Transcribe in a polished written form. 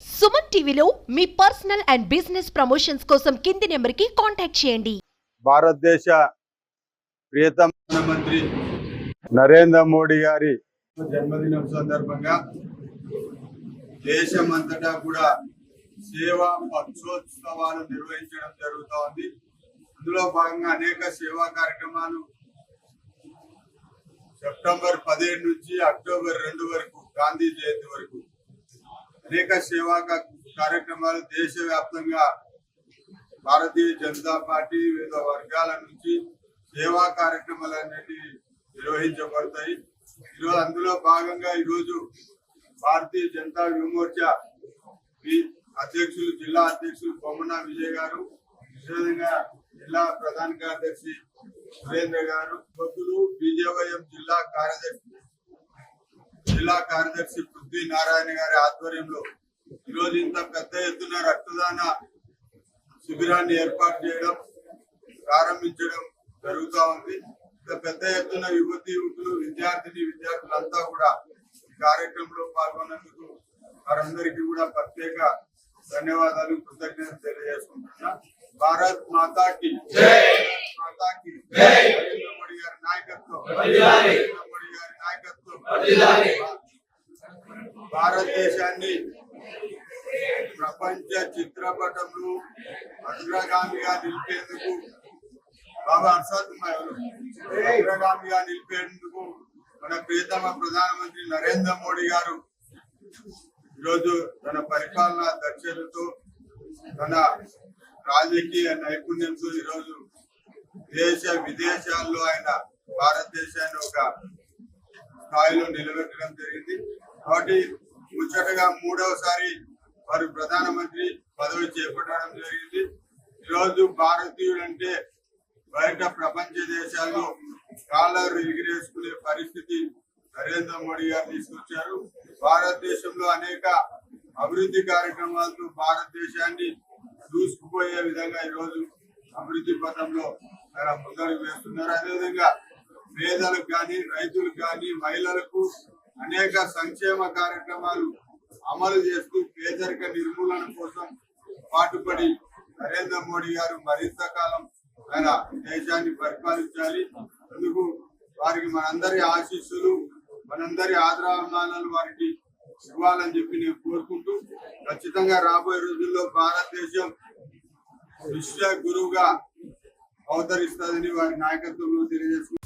సుమన్ టీవీలో మీ personal and business promotions కోసం కింది నెంబర్కి కాంటాక్ట్ చేయండి. భారతదేశ ప్రియతమ ప్రధానమంత్రి నరేంద్ర మోడీ గారి జన్మదినం సందర్భంగా దేశమంతటా కూడా సేవా పక్షోత్సవాలు నిర్వహించడం జరుగుతోంది. అందులో భాగంగా అనేక సేవా కార్యక్రమాలు సెప్టెంబర్ 17 నుంచి అక్టోబర్ 2 వరకు గాంధీ జయంతి వరకు అనేక సేవా కార్యక్రమాలు దేశవ్యాప్తంగా భారతీయ జనతా పార్టీ వివిధ వర్గాల నుంచి సేవా కార్యక్రమాలన్నిటి నిర్వహించబడతాయి. ఈరోజు అందులో భాగంగా ఈరోజు భారతీయ జనతా యువమోర్చా అధ్యక్షులు జిల్లా అధ్యక్షులు బొమ్మన విజయ్ గారు, విశేషంగా జిల్లా ప్రధాన కార్యదర్శి సురేంద్ర గారు, భక్తులు బీజేవైఎం జిల్లా కార్యదర్శి పృథ్వీ నారాయణ గారి ఆధ్వర్యంలో ఈరోజు ఇంత పెద్ద ఎత్తున రక్తదాన శిబిరాన్ని ఏర్పాటు చేయడం ప్రారంభించడం జరుగుతూ ఉంది. ఇంత పెద్ద ఎత్తున యువకులు విద్యార్థులంతా కూడా ఈ కార్యక్రమంలో పాల్గొన్నందుకు వారందరికీ కూడా ప్రత్యేక ధన్యవాదాలు, కృతజ్ఞతలు తెలియజేసుకుంటున్నా. భారత్ మాతాకి మాతాకి నరేంద్ర మోడీ గారి నాయకత్వం, భారతదేశాన్ని ప్రపంచ చిత్రపటంలో అగ్రగామిగా నిలిపేందుకు అగ్రగామిగా నిలిపేందుకు మన ప్రియతమ ప్రధానమంత్రి నరేంద్ర మోడీ గారు ఈరోజు తన పరిపాలనా దక్షతతో తన రాజకీయ నైపుణ్యంతో ఈరోజు దేశ విదేశాల్లో ఆయన భారతదేశాన్ని ఒక స్థాయిలో నిలబెట్టడం జరిగింది. కాబట్టి ముచ్చటగా 3వసారి వారు ప్రధానమంత్రి పదవి చేపట్టడం జరిగింది. ఈరోజు భారతీయుడంటే బయట ప్రపంచ దేశాల్లో కాలర్ ఎగిరేసుకునే పరిస్థితి నరేంద్ర మోడీ గారు తీసుకొచ్చారు. భారతదేశంలో అనేక అభివృద్ధి కార్యక్రమాలతో భారతదేశాన్ని దూసుకుపోయే విధంగా ఈరోజు అభివృద్ధి పథంలో ముందడుగు వేస్తున్నారు. అదేవిధంగా పేదలకు కానీ, రైతులకు కానీ, మహిళలకు అనేక సంక్షేమ కార్యక్రమాలు అమలు చేస్తూ పేదరిక నిర్మూలన కోసం పాటుపడి నరేంద్ర మోడీ గారు మరింత కాలం ఆయన దేశాన్ని పరిపాలించాలి. అందుకు వారికి మనందరి ఆశీస్సులు, మనందరి ఆదరాభిమానాలు వారికి ఇవ్వాలని చెప్పి నేను కోరుకుంటూ, ఖచ్చితంగా రాబోయే రోజుల్లో భారతదేశం విశ్వ గురువుగా అవతరిస్తుందని వారి నాయకత్వంలో తెలియజేసుకుంటున్నాను.